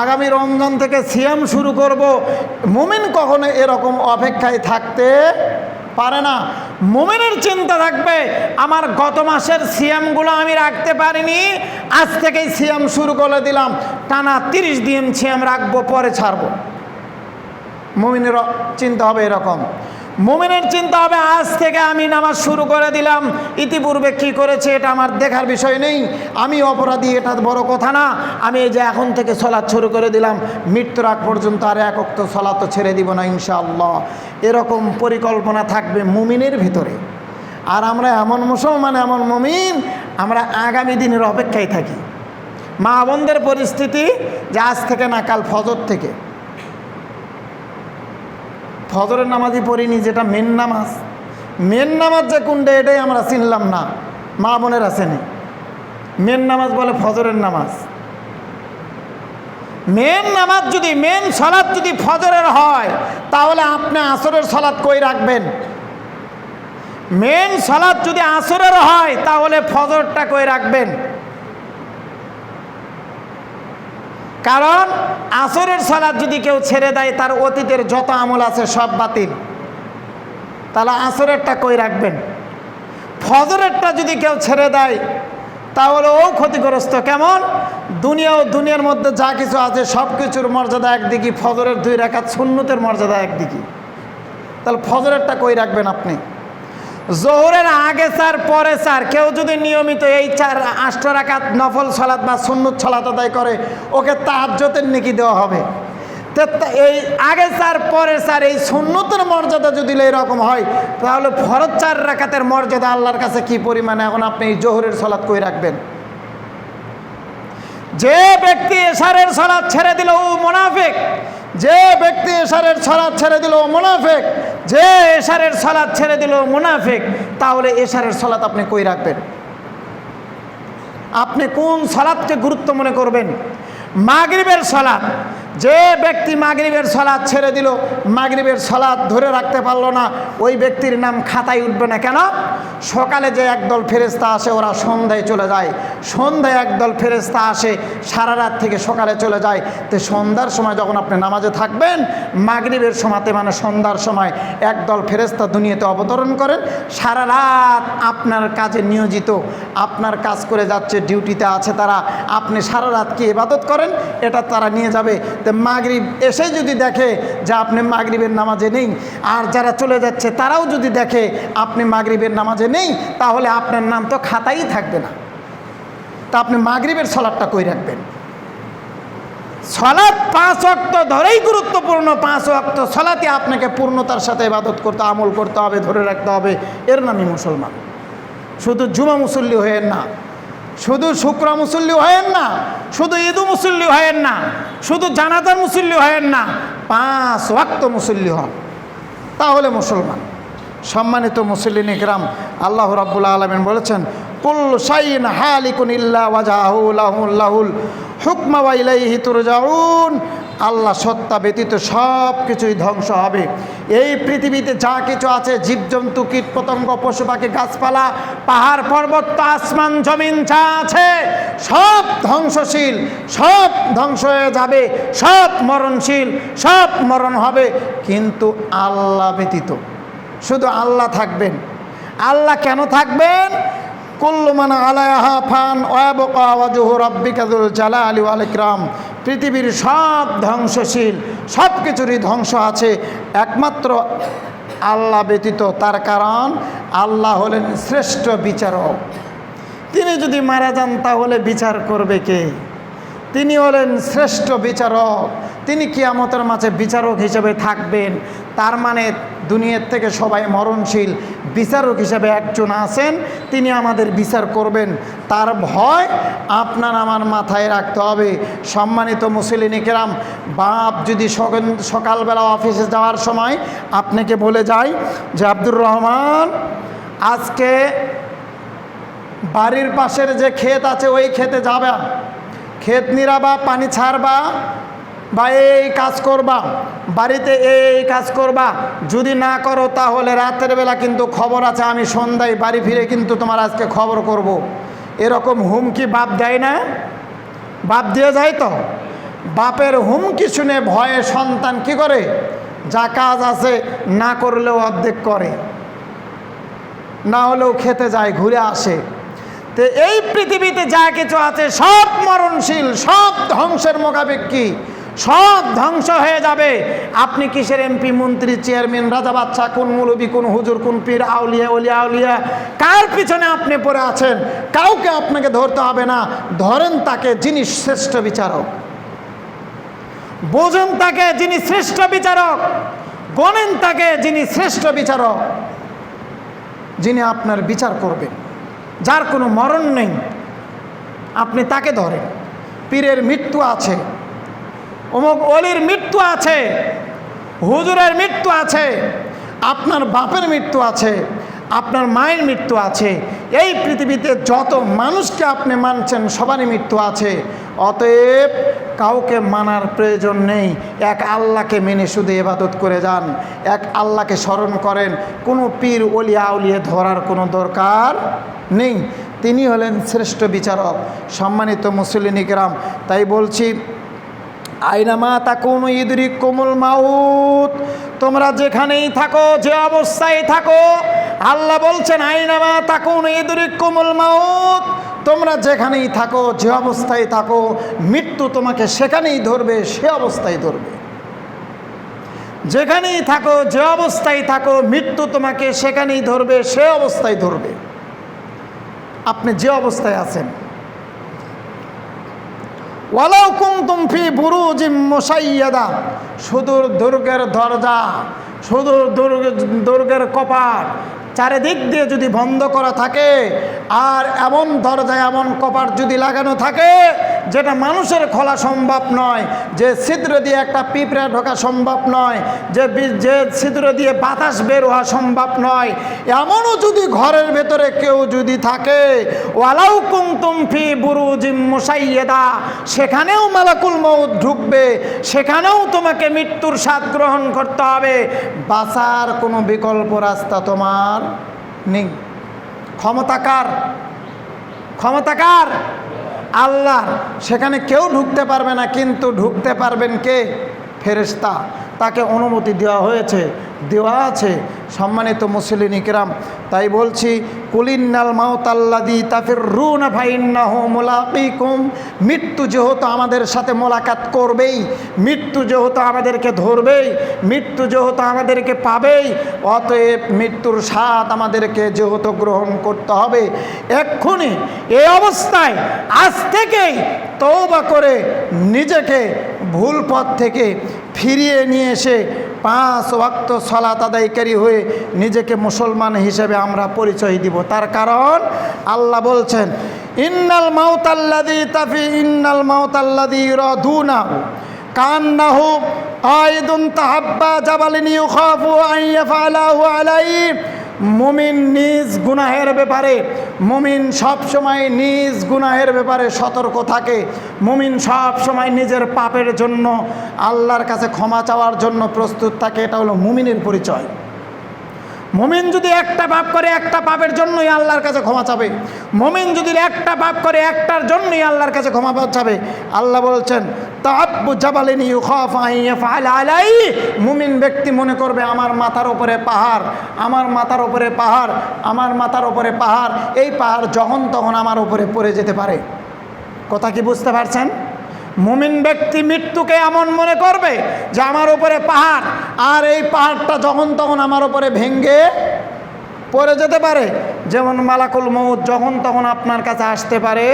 আগামী রমজান থেকে সিয়াম শুরু করব। মুমিন কখনো এরকম অপেক্ষায় থাকতে পারে না। মুমিনের চিন্তা থাকবে আমার গত মাসের সিয়ামগুলো আমি রাখতে পারিনি, আজ থেকেই সিয়াম শুরু করে দিলাম, টানা 30 দিন সিয়াম রাখবো, পরে ছাড়বো। মুমিনের চিন্তা হবে এরকম। মুমিনের চিন্তা হবে আজ থেকে আমি নামাজ শুরু করে দিলাম, ইতিপূর্বে কি করেছে এটা আমার দেখার বিষয় নেই, আমি অপরাধী, এটা বড় কথা না, আমি এই যে এখন থেকে সলাৎ শুরু করে দিলাম, মৃত্যুর আগ পর্যন্ত আর এক ওয়াক্ত সলাৎ ছেড়ে দিব না ইনশাআল্লাহ। এরকম পরিকল্পনা থাকবে মুমিনের ভিতরে। আর আমরা এমন মুসলমান, এমন মুমিন, আমরা আগামী দিনের অপেক্ষায় থাকি। মা বোনদের পরিস্থিতি যে আজ থেকে না, কাল ফজর থেকে। ফজরের নামাজই পড়িনি, যেটা মেন নামাজ। মেন নামাজ যে কোনটা এটাই আমরা চিনলাম না, মা বোনের আসেনি। মেন নামাজ বলে ফজরের নামাজ। মেন নামাজ যদি, মেন সলাৎ যদি ফজরের হয়, তাহলে আপনি আসরের সলাৎ কই রাখবেন? মেন সলাৎ যদি আসরের হয়, তাহলে ফজরটা কই রাখবেন? কারণ আসরের সালাত যদি কেউ ছেড়ে দেয়, তার অতীতের যত আমল আছে সব বাতিল। তাহলে আসরেরটা কই রাখবেন? ফজরেরটা যদি কেউ ছেড়ে দেয় তাহলে ও ক্ষতিগ্রস্ত। কেমন? দুনিয়ার মধ্যে যা কিছু আছে সব কিছুর মর্যাদা একদিকে, ফজরের 2 রাকাত সুন্নতের মর্যাদা একদিকে। তাহলে ফজরেরটা কই রাখবেন আপনি? জোহরের আগে 4 পরে 4, কেউ যদি নিয়মিত এই 8 রাকাত নফল সালাত বা সুন্নত সালাত আদায় করে, ওকে তাহাজ্জুদের নেকি দেওয়া হবে। এই আগে 4 পরে 4 এই সুন্নতের মর্যাদা যদি এরকম হয়, তাহলে ফরজ 4 রাকাতের মর্যাদা আল্লাহর কাছে কি পরিমাণে। এখন আপনি এই জোহরের সালাত কই রাখবেন? যে ব্যক্তি এশারের সালাত ছেড়ে দিল ও মুনাফিক। যে ব্যক্তি এশারের সালাত ছেড়ে দিল ও মুনাফিক। যে এশারের সালাত ছেড়ে দিল ও মুনাফিক। তাহলে এশারের সালাত আপনি কই রাখবেন? আপনি কোন সালাতকে গুরুত্ব মনে করবেন? মাগরিবের সালাত। যে ব্যক্তি মাগরিবের সালাত ছেড়ে দিল, মাগরিবের সালাত ধরে রাখতে পারলো না, ওই ব্যক্তির নাম খাতায় উঠবে না। কেন? সকালে যে একদল ফেরেশতা আসে, ওরা সন্ধ্যায় চলে যায়। সন্ধ্যায় একদল ফেরেশতা আসে, সারা রাত থেকে সকালে চলে যায়। তো সন্ধ্যার সময় যখন আপনি নামাজে থাকবেন, মাগরিবের সময়তে মানে সন্ধ্যার সময় একদল ফেরেশতা দুনিয়াতে অবতরণ করেন, সারা রাত আপনার কাজে নিয়োজিত, আপনার কাজ করে যাচ্ছে, ডিউটিতে আছে তারা। আপনি সারা রাত কি ইবাদত করেন, এটা তারা নিয়ে যাবে। তো মাগরিব এসে যদি দেখে যে আপনি মাগরিবের নামাজে নেই, আর যারা চলে যাচ্ছে তারাও যদি দেখে আপনি মাগরিবের নামাজে নেই, তাহলে আপনার নাম তো খাতাই থাকবে না। তা আপনি মাগরিবের সালাতটা কই রাখবেন? সালাত 5 ওয়াক্ত ধরেই গুরুত্বপূর্ণ। 5 ওয়াক্ত সালাতে আপনাকে পূর্ণতার সাথে ইবাদত করতে, আমল করতে হবে, ধরে রাখতে হবে। এর নামই মুসলমান। শুধু জুমা মুসল্লি হয়েন না, শুধু শুক্র মুসল্লি হয়েন না, শুধু ঈদ মুসল্লি হয়েন না, শুধু জানাজার মুসল্লি হয়েন না, 5 ওয়াক্ত মুসল্লি হন, তাহলে মুসলমান। সম্মানিত মুসল্লিন ইকরাম, আল্লাহ রাব্বুল আলামিন বলেছেন কুল্লু শাইইন হালিকুন ইল্লা ওয়াজহাহু লাহুল হুকমু ওয়া ইলাইহি তুরজাউন। আল্লাহ সত্তা ব্যতীত সব কিছুই ধ্বংস হবে। এই পৃথিবীতে যা কিছু আছে, জীবজন্তু, কীট পতঙ্গ, পশু পাখি, গাছপালা, পাহাড় পর্বত, আসমান জমিন যা আছে সব ধ্বংসশীল, সব ধ্বংস হয়ে যাবে, সব মরণশীল, সব মরণ হবে। কিন্তু আল্লাহ ব্যতীত শুধু আল্লাহ থাকবেন। আল্লাহ কেন থাকবেন? কুল্লু মান আলাইহা ফান ওয়া ইয়াবকা ওয়াজহু রাব্বিকা যুল জালালি ওয়াল ইকরাম। পৃথিবীর সব ধ্বংসশীল, সব কিছুরই ধ্বংস আছে, একমাত্র আল্লাহ ব্যতীত। তার কারণ আল্লাহ হলেন শ্রেষ্ঠ বিচারক। তিনি যদি মারা যান তাহলে বিচার করবে কে? তিনি হলেন শ্রেষ্ঠ বিচারক। তিনি কিয়ামতের মাঝে বিচারক হিসেবে থাকবেন। তার মানে দুনিয়ার থেকে সবাই মরণশীল, বিচারক হিসেবে একজন আছেন, তিনি আমাদের বিচার করবেন। তার ভয় আপনার আমার মাথায় রাখতে হবে। সম্মানিত মুসলিম কেরাম, বাপ যদি সকালবেলা অফিসে যাওয়ার সময় আপনাকে বলে যায় যে আব্দুর রহমান, আজকে বাড়ির পাশের যে ক্ষেত আছে ওই ক্ষেতে যাবা, ক্ষেত নিরাবা, পানি ছাড়বা, বা এই কাজ করবা, বাড়িতে এই কাজ করবা, যদি না করো তাহলে রাতের বেলা কিন্তু খবর আছে, আমি সন্ধ্যায় বাড়ি ফিরে কিন্তু তোমার আজকে খবর করব। এরকম হুমকি বাপ দেয় না? বাপ দিয়ে যায় তো। বাপের হুমকি শুনে ভয়ে সন্তান কি করে? যা কাজ আছে না করলেও অর্ধেক করে, না হলেও খেতে যায়, ঘুরে আসে। তো এই পৃথিবীতে যা কিছু আছে সব মরণশীল, সব ধ্বংসের মোকাবেক্ষী, সব ধ্বংস হয়ে যাবে। আপনি কিসের এমপি, মন্ত্রী, চেয়ারম্যান, রাজা বাদশা, কোন মৌলবী, কোন হুজুর, কোন পীর, আউলিয়া, ওলিয়া আউলিয়া, কার পিছনে আপনি পড়ে আছেন? কাউকে আপনাকে ধরতে হবে না। ধরেন তাকে যিনি শ্রেষ্ঠ বিচারক, বোঝেন তাকে যিনি শ্রেষ্ঠ বিচারক, গণেন তাকে যিনি শ্রেষ্ঠ বিচারক, যিনি আপনার বিচার করবেন, যার কোনো মরণ নেই। আপনি তাকে ধরেন। পীরের মৃত্যু আছে, অমুক অলির মৃত্যু আছে, হুজুরের মৃত্যু আছে, আপনার বাপের মৃত্যু আছে, আপনার মায়ের মৃত্যু আছে। এই পৃথিবীতে যত মানুষকে আপনি মানছেন সবারই মৃত্যু আছে। অতএব কাউকে মানার প্রয়োজন নেই। এক আল্লাহকে মেনে শুধু ইবাদত করে যান, এক আল্লাহকে স্মরণ করেন। কোনো পীর, ওলিয়া আউলিয়া ধরার কোনো দরকার নেই। তিনি হলেন শ্রেষ্ঠ বিচারক। সম্মানিত মুসলিম কিরাম, তাই বলছি, আইনামা তাকুনু ইদরিকুমুল মাউত। তোমরা যেখানেই থাকো, যে অবস্থায় থাকো, আল্লাহ বলছেন আইনামা তাকুনু ইদরিকুমুল মাউত। তোমরা যেখানেই থাকো, যে অবস্থায় থাকো, মৃত্যু তোমাকে সেখানেই ধরবে, সে অবস্থায় ধরবে। যেখানেই থাকো, যে অবস্থায় থাকো, মৃত্যু তোমাকে সেখানেই ধরবে, সে অবস্থায় ধরবে। আপনি যে অবস্থায় আছেন, ওয়ালাউ কুনতুম ফি বুরুজিম মুশাইয়াদা, সুদূর দুর্গের দরজা, সুদূর দুর্গের কপাট চারিদিক দিয়ে যদি বন্ধ করা থাকে, আর এমন দরজা, এমন কপাট যদি লাগানো থাকে যেটা মানুষের খোলা সম্ভব নয়, যে ছিদ্র দিয়ে একটা পিঁপড়া ঢোকা সম্ভব নয়, যে ছিদ্র দিয়ে বাতাস বের হওয়া সম্ভব নয়, এমনও যদি ঘরের ভেতরে কেউ যদি থাকে, ওয়ালাউ কুনতুম ফি বুরুজিম মুশাইয়াদা, সেখানেও মালাকুল মউত ঢুকবে, সেখানেও তোমাকে মৃত্যুর স্বাদ গ্রহণ করতে হবে। বাঁচার কোনো বিকল্প রাস্তা তোমার নেই। ক্ষমতাকার, ক্ষমতাকার আল্লাহ। সেখানে কেউ ঢুকতে পারবে না, কিন্তু ঢুকতে পারবেন কে? ফেরেশতা। তাকে অনুমতি দেওয়া হয়েছে, দেওয়া আছে। সম্মানিত মুসলিম কিরাম, তাই বলছি, কুলিন্নাল মাউতাল্লাযী তাফিররুনা ফাইন্নাহু মুলাকীকুম। মৃত্যু যেহেতু আমাদের সাথে মোলাকাত করবেই, মৃত্যু যেহেতু আমাদেরকে ধরবেই, মৃত্যু যেহেতু আমাদেরকে পাবেই, অতএব মৃত্যুর স্বাদ আমাদেরকে যেহেতু গ্রহণ করতে হবে, এক্ষুনি এই অবস্থায় আজ থেকেই তওবা করে নিজেকে ভুল পথ থেকে ফিরিয়ে নিয়ে এসে 5 ওয়াক্ত সালাত আদায়কারী হয়ে নিজেকে মুসলমান হিসেবে আমরা পরিচয় দিব। তার কারণ আল্লাহ বলছেন, ইন্নাল মাউতাল্লাযী ইরাদুনাহু কান্নাহু আইদুন তাহাব্বা জাবালিন ইউখাফু আন ইয়াফআলাহু আলাইহি মুমিন নিজ গুনাহের ব্যাপারে, মুমিন সব সময় নিজ গুনাহের ব্যাপারে সতর্ক থাকে। মুমিন সব সময় নিজের পাপের জন্য আল্লাহর কাছে ক্ষমা চাওয়ার জন্য প্রস্তুত থাকে। এটা হলো মুমিনের পরিচয়। মুমিন যদি একটা পাপ করে একটা পাপের জন্যই আল্লাহর কাছে ক্ষমা চাবে। মুমিন যদি একটা পাপ করে একটার জন্যই আল্লাহর কাছে ক্ষমা চাবে। আল্লাহ বলছেন তাআব্বু জাবালিন ইউখাফ আন ইয়াফআল আলাই। মুমিন ব্যক্তি মনে করবে আমার মাথার উপরে পাহাড়, আমার মাথার উপরে পাহাড়, আমার মাথার উপরে পাহাড়, এই পাহাড় যখন তখন আমার উপরে পড়ে যেতে পারে। কথা কি বুঝতে পারছেন? মুমিন ব্যক্তি মৃত্যুকে এমন মনে করবে যে আমার উপরে পাহাড়, আর এই পাহাড়টা যখন তখন আমার উপরে ভেঙে পড়ে যেতে পারে। যেমন মালাকুল মউত যখন তখন আপনার কাছে আসতে পারে,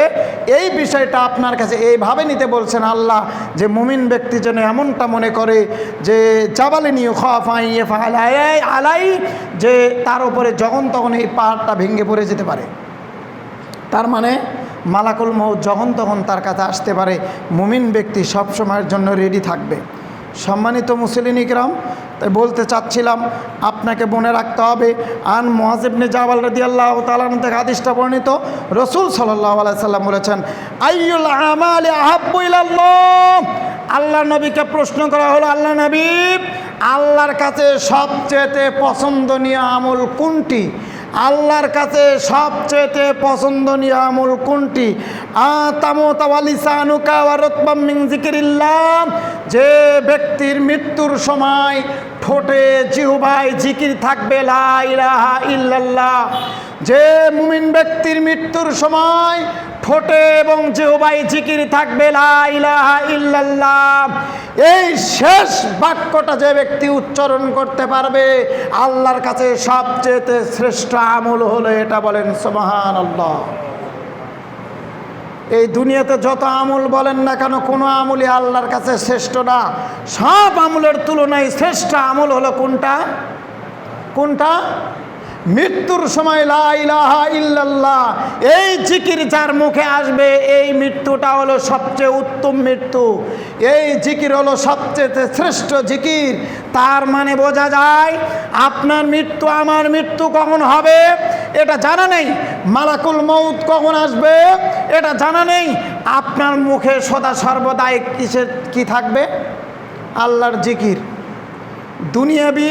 এই বিষয়টা আপনার কাছে এইভাবে নিতে বলছেন আল্লাহ যে মুমিন ব্যক্তি যেন এমনটা মনে করে যে জাবালিন ইউখাফ আন ইয়াফআল আলাই, যে তার উপরে যখন তখন এই পাহাড়টা ভেঙে পড়ে যেতে পারে। তার মানে মালাকুল মউত যখন তখন তার কাছে আসতে পারে। মুমিন ব্যক্তি সব সময়ের জন্য রেডি থাকবে। সম্মানিত মুসলিম ইকরাম, তাই বলতে চাচ্ছিলাম আপনাকে মনে রাখতে হবে। আন মুআয ইবনে জাবাল রাদিয়াল্লাহু তাআলা আনহু থেকে হাদিসটা বর্ণিত, রাসূল সাল্লাল্লাহু আলাইহি সাল্লাম বলেছেন আইয়ুল আমালি আহাব্বু ইলাল্লাহ। আল্লাহ নবীকে প্রশ্ন করা হলো, আল্লাহ নবী, আল্লাহর কাছে সবচেয়ে পছন্দনীয় আমল কোনটি? আল্লাহর কাছে সবচেয়ে পছন্দনীয় আমল কোনটি? আতামুতা ওয়া লিসানুকা ওয়া রাতবাম মিন যিকরিল্লাহ। যে ব্যক্তির মৃত্যুর সময় ঠোঁটে জিহ্বায় জিকির থাকবে লা ইলাহা ইল্লাল্লাহ। যে মুমিন ব্যক্তির মৃত্যুর সময় ঠোঁটে এবং জিহ্বায় জিকির থাকবে লা ইলাহা ইল্লাল্লাহ, এই শেষ বাক্যটা যে ব্যক্তি উচ্চারণ করতে পারবে, আল্লাহর কাছে সবচেয়ে শ্রেষ্ঠ আমল হলো এটা। বলেন সুবহানাল্লাহ। এই দুনিয়াতে যত আমল বলেন না কেন, কোনো আমলই আল্লাহর কাছে শ্রেষ্ঠ না। সব আমলের তুলনায় শ্রেষ্ঠ আমল হলো কোনটা? কোনটা? মৃত্যুর সময় লা ইলাহা ইল্লাল্লাহ, এই জিকির যার মুখে আসবে, এই মৃত্যুটা হলো সবচেয়ে উত্তম মৃত্যু। এই জিকির হলো সবচেয়ে শ্রেষ্ঠ জিকির। তার মানে বোঝা যায় আপনার মৃত্যু আমার মৃত্যু কখন হবে এটা জানা নেই, মালাকুল মউত কখন আসবে এটা জানা নেই। আপনার মুখে সদা সর্বদাই কিসের কি থাকবে? আল্লাহর জিকির। দুনিয়াবি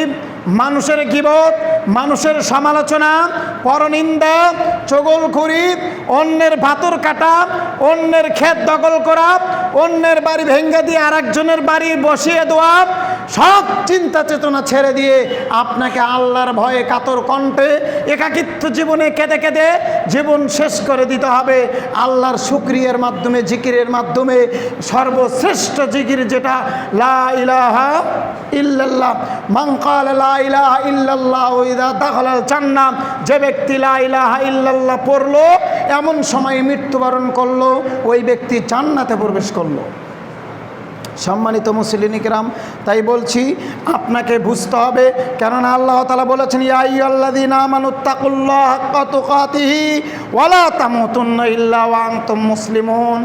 মানুষের গীবত, মানুষের সমালোচনা, পরনিন্দা, চগলখড়ি, অন্যের ভাতর কাটা, অন্যের ক্ষেত দখল করা, অন্যের বাড়ি ভেঙে দিয়ে আরেকজনের বাড়ি বসিয়ে দেওয়া, সব চিন্তা চেতনা ছেড়ে দিয়ে আপনাকে আল্লাহর ভয়ে কাতর কণ্ঠে একাকিত্ব জীবনে কেঁদে কেঁদে জীবন শেষ করে দিতে হবে। আল্লাহর শুকরিয়ার মাধ্যমে, জিকিরের মাধ্যমে। সর্বশ্রেষ্ঠ জিকির যেটা লা ইলাহা ইল্লাল্লাহ। মান ক্বালা লা ইলাহা ইল্লাল্লাহ ইযা দাখালাল জান্নাহ। যে ব্যক্তি লা ইলাহা ইল্লাল্লাহ পড়লো, এমন সময় মৃত্যুবরণ করলো, ওই ব্যক্তি জান্নাতে প্রবেশ করলো। সম্মানিত মুসলিম ইকরাম, তাই বলছি আপনাকে বুঝতে হবে, কেননা আল্লাহ তাআলা বলেছেন ইয়া আইয়ুহাল্লাযীনা আমানুত্তাকুল্লাহা হাক্কা তুকাতিহি ওয়া লা তামুতুন্না ইল্লা ওয়া আনতুম মুসলিমুন।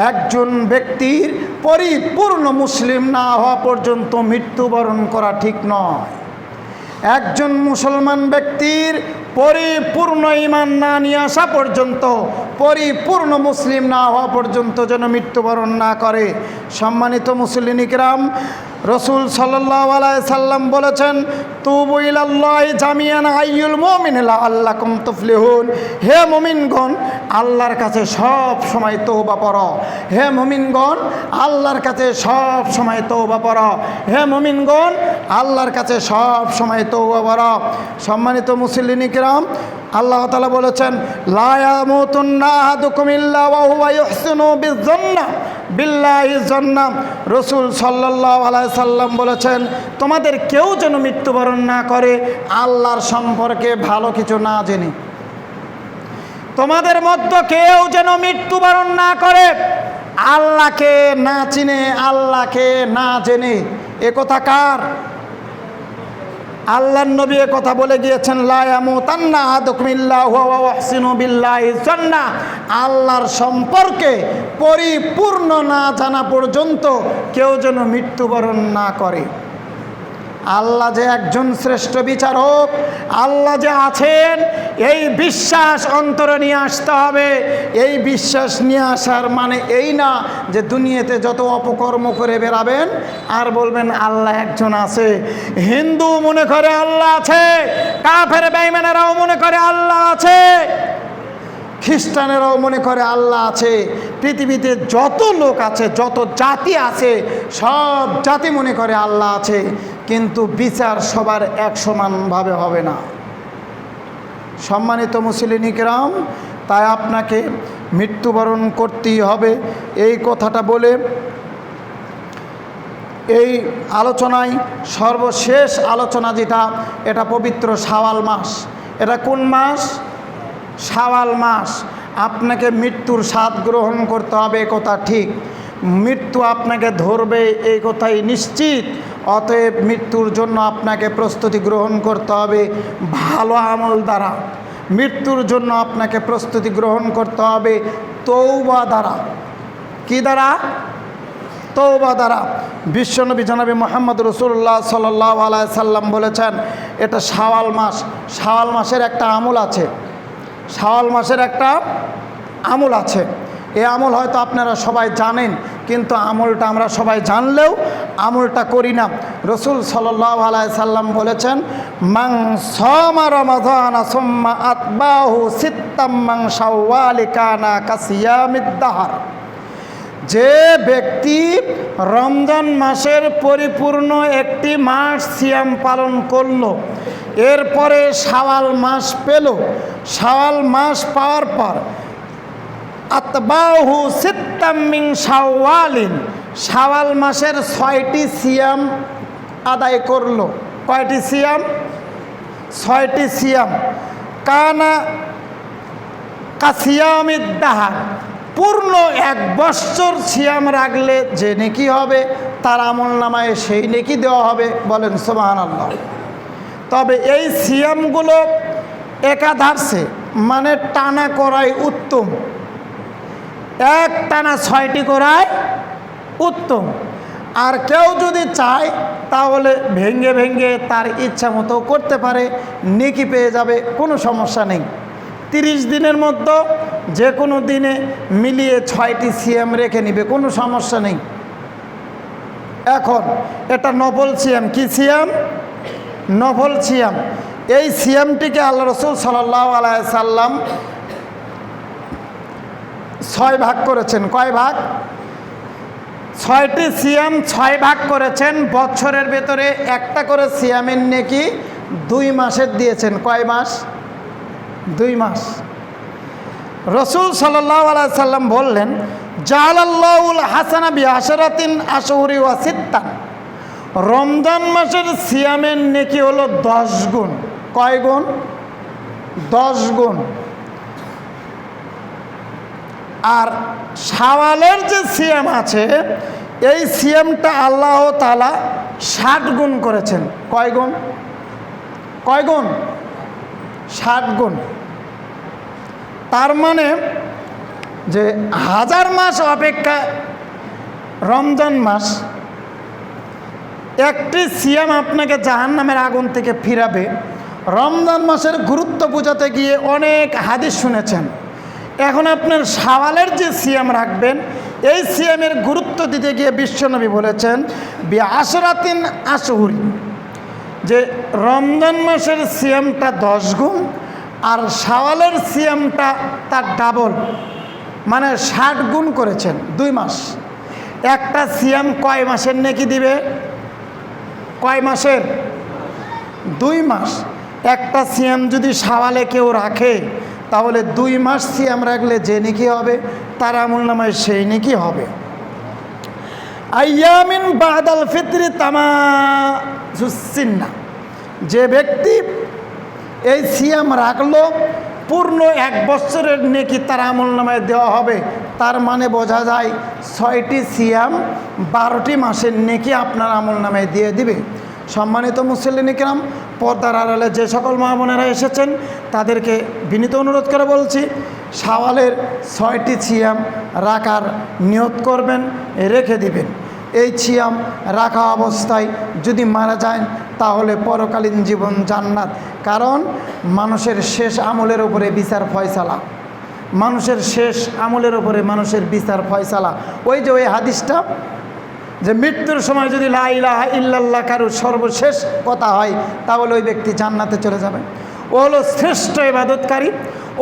একজন ব্যক্তির পরিপূর্ণ মুসলিম না হওয়া পর্যন্ত মৃত্যুবরণ করা ঠিক নয়। একজন মুসলমান ব্যক্তির পরিপূর্ণ ঈমান না নিয়ে আসা পর্যন্ত, পরিপূর্ণ মুসলিম না হওয়া পর্যন্ত যেন মৃত্যুবরণ না করে। সম্মানিত মুসলিম ইকরাম, রাসূল সাল্লাল্লাহু আলাইহি সাল্লাম বলেছেন তুবু ইলাল্লাহি জামিআন আইয়ুল মুমিনিনা লাআল্লাকুম তুফলিহুন। হে মুমিনগণ, আল্লাহর কাছে সব সময় তওবা করো। হে মুমিনগণ, আল্লাহর কাছে সব সময় তওবা করো। হে মুমিনগণ, আল্লাহর কাছে সব সময় তওবা করো। সম্মানিত মুসলিম ইকরাম, আল্লাহ তাআলা বলেছেন লা ইয়ামুতুন্না আহাদুকুম ইল্লা ওয়া হুয়া ইহসিনু বিয-যন্না বিল্লাহি যন্না। রাসূল সাল্লাল্লাহু আলাইহি সাল্লাম বলেছেন তোমাদের কেউ যেন মৃত্যুবরণ না করে আল্লাহর সম্পর্কে ভালো কিছু না জেনে। তোমাদের মধ্যে কেউ যেন মৃত্যুবরণ না করে আল্লাহকে না চিনে, আল্লাহকে না জেনে। এ কথা কার? আল্লাহর নবী এ কথা বলে গিয়েছেন লা ইয়ামুতান্না আহাদুকুম ইল্লা ওয়া ইহসিনু বিল্লাহি যন্না। আল্লাহর সম্পর্কে পরিপূর্ণ না জানা পর্যন্ত কেউ যেন মৃত্যুবরণ না করে। আল্লাহ যে একজন শ্রেষ্ঠ বিচারক, আল্লাহ যে আছেন, এই বিশ্বাস অন্তরে নিয়ে আসতে হবে। এই বিশ্বাস নিয়ে আসার মানে এই না যে দুনিয়াতে যত অপকর্ম করে বেরাবেন আর বলবেন আল্লাহ একজন আছে। হিন্দু মনে করে আল্লাহ আছে, কাফের বেঈমানেরাও মনে করে আল্লাহ আছে, খ্রিস্টানেরাও মনে করে আল্লাহ আছে। পৃথিবীতে যত লোক আছে, যত জাতি আছে, সব জাতি মনে করে আল্লাহ আছে, কিন্তু বিচার সবার এক সমানভাবে হবে না। সম্মানিত মুসলিম কিরাম, তাই আপনাকে মৃত্যুবরণ করতেই হবে। এই কথাটা বলে এই আলোচনায় সর্বশেষ আলোচনা যেটা, এটা পবিত্র শাওয়াল মাস। এটা কোন মাস? শাওয়াল মাস। আপনাকে মৃত্যুর স্বাদ গ্রহণ করতে হবে, কথা ঠিক। মৃত্যু আপনাকে ধরবে এই কথাই নিশ্চিত। অতএব মৃত্যুর জন্য আপনাকে প্রস্তুতি গ্রহণ করতে হবে ভালো আমল দ্বারা। মৃত্যুর জন্য আপনাকে প্রস্তুতি গ্রহণ করতে হবে তওবা দ্বারা। কি দ্বারা? তওবা দ্বারা। বিশ্বনবী জনাবে মুহাম্মদ রাসূলুল্লাহ সাল্লাল্লাহু আলাইহি সাল্লাম বলেছেন, এটা শাওয়াল মাস। শাওয়াল মাসের একটা আমল আছে, শাওয়াল মাসের একটা আমল আছে। এই আমল হয়তো আপনারা সবাই জানেন, কিন্তু আমলটা আমরা সবাই জানলেও আমলটা করি না। রাসূল সাল্লাল্লাহু আলাইহি সাল্লাম বলেছেন, মান সামা রমাদানা সুম্মা আতবাহু সিত্তাম মিন শাওয়াল কানা কাসিয়ামিদ দাহর। যে ব্যক্তি রমজান মাসের পরিপূর্ণ একটি মাস সিয়াম পালন করল, এরপরে শাওয়াল মাস পেল, শাওয়াল মাস পাওয়ার পর আতবাহু সিত্তাম মিন শাওয়ালিন, শাওয়াল মাসের 6টি সিয়াম আদায় করলো। কয়টি সিয়াম? 6টি সিয়াম। কানা কাসিয়ামিদ দাহর, পূর্ণ 1 বৎসর সিয়াম রাখলে যে নেকি হবে তার আমল নামায় সেই নেকি দেওয়া হবে। বলেন সুবহানাল্লাহ। তবে এই সিয়ামগুলো একাধারে মানে টানা করাই উত্তম। এক টানা 6টি করাই উত্তম। আর কেউ যদি চায় তাহলে ভেঙ্গে ভেঙ্গে তার ইচ্ছা মতো করতে পারে, নেকি পেয়ে যাবে, কোনো সমস্যা নেই। 30 দিনের মধ্যে যে কোনো দিনে মিলিয়ে 6টি সিয়াম রেখে নিবে, কোনো সমস্যা নেই। এখন এটা নফল সিয়াম। কি সিয়াম? নফল সিয়াম। এই সিয়ামটিকে আল্লাহ রাসূল সাল্লাল্লাহু আলাইহি সাল্লাম 6 ভাগ করেছেন। কয় ভাগ? 6টি সিয়াম 6 ভাগ করেছেন। বছরের ভেতরে একটা করে সিয়ামের নেকি 2 মাসের দিয়েছেন। কয় মাস? 2 মাস। রাসূল সাল্লাল্লাহু আলাইহি সাল্লাম বললেন, জাআলাল্লাহুল হাসানা বিআশরাতিন আশহুরি ওয়া সিত্তান। রমজান মাসের সিয়ামের নেকি হলো 10 গুণ। কয় গুণ? 10 গুণ। আর শাওয়ালের যে সিয়াম আছে, এই সিয়ামটা আল্লাহ তাআলা 60 গুণ করেছেন। কয় গুণ? কয় গুণ? 60 গুণ। তার মানে যে 1000 মাস অপেক্ষা রমজান মাস একটি সিয়াম আপনাকে জাহান্নামের আগুন থেকে ফিরাবে। রমজান মাসের গুরুত্ব বোঝাতে গিয়ে অনেক হাদিস শুনেছেন। এখন আপনার শাওয়ালের যে সিয়াম রাখবেন, এই সিয়ামের গুরুত্ব দিতে গিয়ে বিশ্বনবী বলেছেন বিআশরাতিন আশহুরি, যে রমজান মাসের সিয়ামটা 10 গুণ আর শাওয়ালের সিয়ামটা তার ডাবল, মানে 60 গুণ করেছেন। 2 মাস। একটা সিয়াম কয় মাসের নেকি দিবে? কয় মাসের? 2 মাস। একটা সিয়াম যদি শাওয়ালে কেউ রাখে তাহলে 2 মাস সিয়াম রাখলে যে নেকি হবে তার আমল নামায় সেই নেকি হবে। আইয়ামিন বাদাল ফিতরি তামাসুসসিন্না, যে ব্যক্তি এই সিয়াম রাখলো পূর্ণ 1 বছরের নেকি তার আমল নামায় দেওয়া হবে। তার মানে বোঝা যায় 6টি সিয়াম 12টি মাসের নেকি আপনার আমল নামায় দিয়ে দিবে। সম্মানিত মুসল্লিন কিরাম, পর্দার আড়ালে যে সকল মা বোনেরা এসেছেন তাদেরকে বিনীত অনুরোধ করে বলছি, শাওয়ালের 6টি সিয়াম রাখার নিয়ত করবেন, রেখে দিবেন। এই সিয়াম রাখা অবস্থায় যদি মারা যায় তাহলে পরকালীন জীবন জান্নাত। কারণ মানুষের শেষ আমলের উপরে বিচার ফয়সালা, মানুষের শেষ আমলের উপরে মানুষের বিচার ফয়সালা। ওই যে ওই হাদিসটা যে মৃত্যুর সময় যদি লা ইলাহা ইল্লাল্লাহ কারুর সর্বশেষ কথা হয় তাহলে ওই ব্যক্তি জান্নাতে চলে যাবে। ও হলো শ্রেষ্ঠ ইবাদতকারী,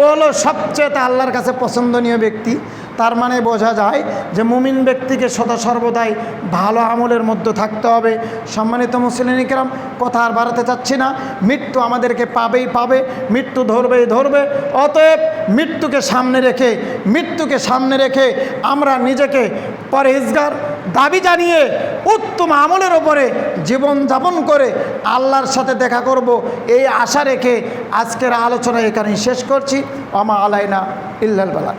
ও হলো সবচেয়ে আল্লাহর কাছে পছন্দনীয় ব্যক্তি। তার মানে বোঝা যায় যে মুমিন ব্যক্তিকে সদা সর্বদাই ভালো আমলের মধ্যে থাকতে হবে। সম্মানিত মুসলিম ইকরাম, কথা আর বাড়াতে চাচ্ছি না। মৃত্যু আমাদেরকে পাবেই পাবে, মৃত্যু ধরবেই ধরবে। অতএব মৃত্যুকে সামনে রেখে আমরা নিজেকে পরহেজগার দাবি জানিয়ে উত্তম আমলের ওপরে জীবন যাপন করে আল্লাহর সাথে দেখা করব, এই আশা রেখে আজকের আলোচনা এখানেই শেষ করছি। আমা আলাইনা ইল্লাল বালাগ।